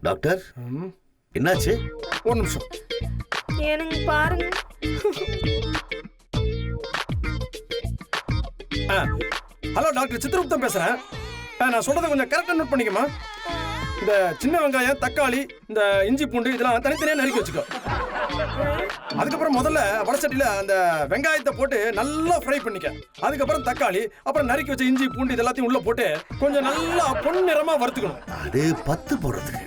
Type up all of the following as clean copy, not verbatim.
Doctor என்னாச்சு? ஒரு நிமிஷம் எனக்கு பாருங்க. ஹலோ டாக்டர் சித்ரகுப்தம் பேசுறேன். நான் சொல்றதை கொஞ்சம் கரெக்டா நோட் பண்ணிக்கமா. இந்த சின்ன வெங்காயம், தக்காளி, இந்த இஞ்சி பூண்டு இதெல்லாம் தனித்தனியா நறுக்கி வச்சுக்கோ. அதுக்கப்புறம் முதல்ல வடச்சட்டியில அந்த வெங்காயத்தை போட்டு நல்லா ஃப்ரை பண்ணிக்க. அதுக்கப்புறம் தக்காளி, அப்புறம் நறுக்கி வச்ச இஞ்சி பூண்டு இது எல்லாத்தையும் உள்ள போட்டு கொஞ்சம் நல்லா பொன்னிறமா வறுத்துக்கணும். அது 10 போடுறதுக்கு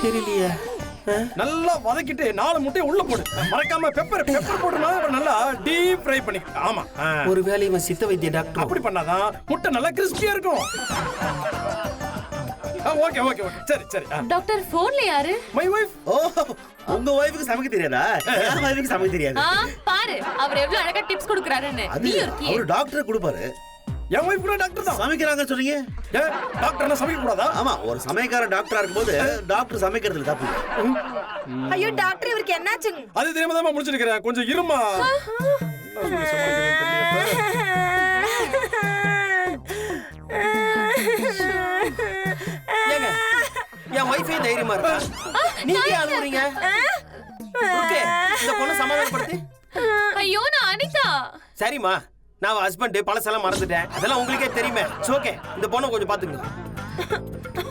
தெரியலையே. நல்லா வதக்கிட்டு 4 முட்டையை உள்ள போடு. மறக்காம பெப்பர் போட்டுனா நல்லா டீப் ஃப்ரை பண்ணி. ஆமா, ஒரு வேளை இவன் சித்த வைத்திய டாக்டர். அப்படி பண்ணாதான் முட்டை நல்லா கிறிஸ்பியா இருக்கும். ஓகே ஓகே ஓகே, சரி சரி. டாக்டர் போன்ல யாரு? My wife. ஓ, உங்க வைஃப்க்கு சமைக்க தெரியாதா? என் வைஃப்க்கு சமைக்க தெரியாது. பாரு அவர் எவ்வளவு அழகா டிப்ஸ் கொடுக்கறாருன்னு. அது அவர் டாக்டர் கொடுப்பாரு. என் வைஃப் கூட டாக்டர் தான். சமைக்கிறாங்கன்னு சொன்னீங்க. டாக்டர்னா சமைக்க கூடாதா? ஆமா, ஒரு சமையக்கார டாக்டரா இருக்கும்போது டாக்டர் சமைக்கிறதுல தப்பு. ஐயோ டாக்டர் இவருக்கு என்னாச்சுங்க? அது தெரியாம தான் முடிச்சிருக்கேன். கொஞ்சம் இருமா. என் வைஃபே தைரியமா இருக்கா, நீங்க அழுவுறீங்க? ஓகே, இந்த பொண்ணு சமாதானப்படுத்து. ஐயோ நான் அனிதா. சரிம்மா, நான் ஹஸ்பண்ட் பழசெல்லாம் மறந்துட்டேன். அதெல்லாம் உங்களுக்கே தெரியுமே. ஓகே, இந்த பொண்ணை கொஞ்சம் பாத்துங்க.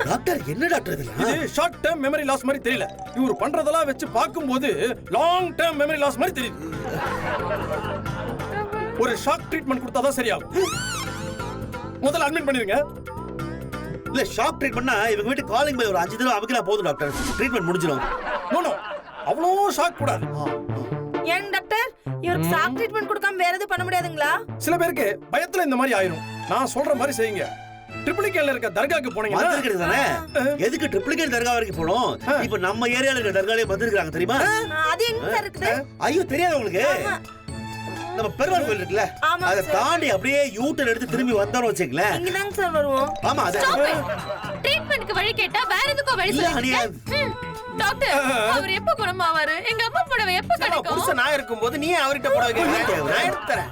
டாக்டர் என்ன டாக்டர் இதெல்லாம்? இது ஷார்ட் டேர்ம் மெமரி லாஸ் மாதிரி தெரியல. இவர் பண்றதெல்லாம் வச்சு பாக்கும்போது லாங் டேர்ம் மெமரி லாஸ் மாதிரி தெரியுது. ஒரு ஷாக் ட்ரீட்மெண்ட் கொடுத்தாதான் சரியாகும். முதல்ல அட்மிட் பண்ணிருங்க. இல்ல, ஷாக் ட்ரீட்மெண்ட்னா இவங்க வீட்டு காலிங் பெல் ஒரு 5 தடவை அமுக்கினா போதும் டாக்டர், ட்ரீட்மெண்ட் முடிஞ்சிடும். நோ அவ்வளோ ஷாக் கூடாது. ஏன் டாக்டர் இவருக்கு ஷாக் ட்ரீட்மெண்ட் கொடுக்காம வேற எதுவும் பண்ண முடியாதுங்களா? சில பேருக்கு பயத்துல இந்த மாதிரி ஆயிரும். நான் சொல்ற மாதிரி செய்யுங்க. ட்ரிப்ளிகேட்ல இருக்க தர்காக்கு போனீங்கன்னா மந்திருக்கிறது தானே. எதுக்கு ட்ரிப்ளிகேட் தர்கா வரைக்கும் போனோம்? இப்ப நம்ம ஏரியால இருக்க தர்காலே மந்திருக்காங்க தெரியுமா? அது எங்க சார் இருக்குது? ஐயோ, தெரியாது உங்களுக்கு? நம்ம பெருமாள் கோயில் இருக்குல்ல, அதை தாண்டி அப்படியே யூட்டர் எடுத்து திரும்பி வந்தோம்னு வச்சுங்களேன், இங்க தாங்க சார் வருவோம். ஆமா, அது ட்ரீட்மென்ட்க்கு வழி கேட்டா வேற எதுக்கும் வழி சொல்லுங்க. டாக்டர் அவர் எப்ப குணமாவாரு? எங்க அம்மா புடவை எப்ப கிடைக்கும்? புருஷன் நான் இருக்கும்போது நீ அவர்கிட்ட புடவை கேக்குறீங்க, நான் எடுத்து தரேன்.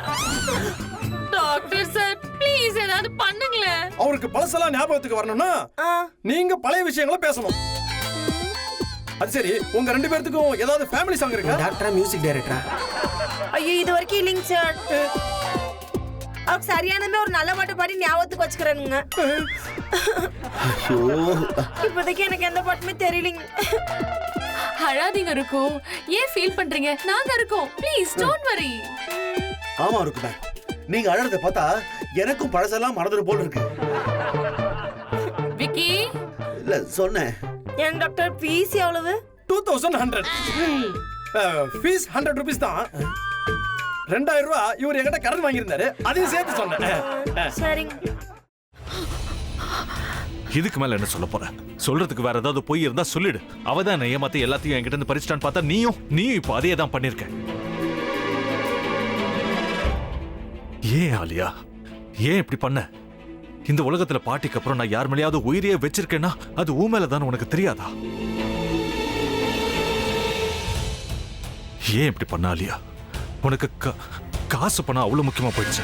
டாக்டர் சார் ப்ளீஸ் ஏதாவது பண்ணுங்களேன். அவருக்கு பழசெல்லாம் ஞாபகத்துக்கு வரணும்னா நீங்க பழைய விஷயங்களை பேசணும். அது சரி, உங்க 2 பேர்த்துக்கும் ஏதாவது ஃபேமிலி சாங் இருக்கா? டாக்டரா மியூசிக் டைரக்டரா? ஐயோ இது வரைக்கும் இல்லைங்க சார். அவருக்கு சரியானமே ஒரு நல்ல பாட்டு பாடி ஞாபகத்துக்கு வச்சுக்கிறேனுங்க. இப்போதைக்கு எனக்கு எந்த பாட்டுமே தெரியலங்க. அழாதீங்க இருக்கும். ஏன் ஃபீல் பண்றீங்க? நாங்க இருக்கோம். Please don't worry. ஆமா இருக்குதா, நீங்க அழறத பார்த்தா எனக்கும் பழசெல்லாம் மறந்துட்டு போல இருக்கு. விக்கி இல்ல சொன்னேன். ஏன் டாக்டர் ஃபீஸ் எவ்வளவு? 2100. ஃபீஸ் 100 rupees தான். 2000 ரூபாய் இவர் என்கிட்ட கடன் வாங்கியிருந்தாரு, அதையும் சேர்த்து சொன்னேன். சரிங்க. இதுக்கு மேல என்ன சொல்ல போற? சொல்றதுக்கு வேற ஏதாவது போய் இருந்தா சொல்லிடு. அவதான் என்ன ஏமாத்தி எல்லாத்தையும் என்கிட்ட இருந்து பறிச்சிட்டான்னு பார்த்தா நீயும் இப்ப அதே தான் பண்ணிருக்க. ஏன் ஆலியா, ஏன் இப்படி பண்ண? இந்த உலகத்துல பாட்டிக்கு அப்புறம் நான் யார் மேலேயாவது உயிரியே வச்சிருக்கேன்னா அது ஊ மேலதான் உனக்கு தெரியாதா? ஏன் இப்படி பண்ண ஆலியா? உனக்கு காசு பணம் அவ்வளவு முக்கியமா போயிடுச்சு.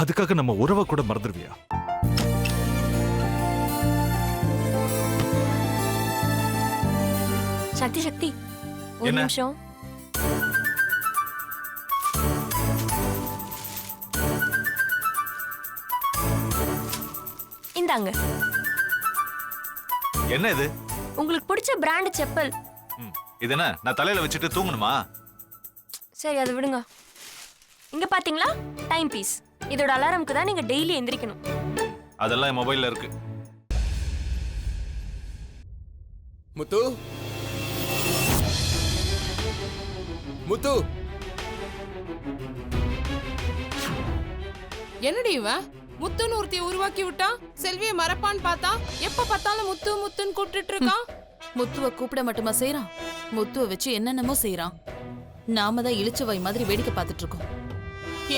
அதுக்காக நம்ம உறவை கூட மறந்துடுவியா? சக்தி ஒரு நிமிஷம். இந்தாங்க. என்ன இது? உங்களுக்கு பிடிச்ச பிராண்ட் செப்பல். இது என்ன நான் தலையில வச்சுட்டு தூங்கணுமா? சரி அது விடுங்க. இங்க பாத்தீங்களா டைம் பீஸ். இதோட அலாரம்க்கு தான் நீங்க டெய்லி எந்திரிக்கணும். அதெல்லாம் என் மொபைல்ல இருக்கு. முத்து முத்து, என்னடி இவன் முத்துன்னு ஒருத்தைய உருவாக்கி விட்டான். செல்வியை மறப்பான்னு பார்த்தா எப்ப பார்த்தாலும் முத்து முத்துன்னு கூப்பிட்டு இருக்கான். முத்துவ கூப்பிட மட்டுமா செய்யறான், முத்துவ வச்சு என்னென்னமோ செய்யறான். நாம தான் இழிச்சவாய் மாதிரி வேடிக்கை பார்த்துட்டு இருக்கோம்.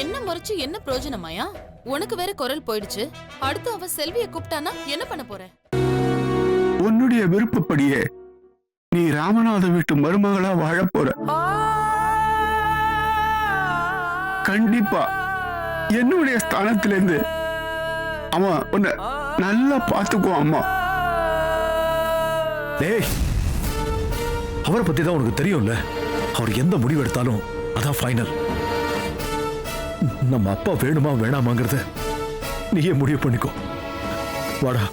என்ன முறைச்சு என்ன பிரயோஜனமாயா? உனக்கு வேற குரல் போயிடுச்சு. அடுத்து அவ செல்வியை கூப்பிட்டானா என்ன பண்ண போற? உன்னுடைய விருப்பப்படியே நீ ராமநாத வீட்டு மருமகளா வாழ போற. கண்டிப்பா என்னுடைய ஸ்தானத்திலிருந்து அவன் உன்னை நல்லா பார்த்துக்குவான் அம்மா. டேய், அவரை பத்தி தான் உனக்கு தெரியும்ல. அவர் எந்த முடிவு எடுத்தாலும் அதான் ஃபைனல். நம்ம அப்பா வேணுமா வேணாமாங்கிறத நீயே முடிவு பண்ணிக்கோ. வாடா.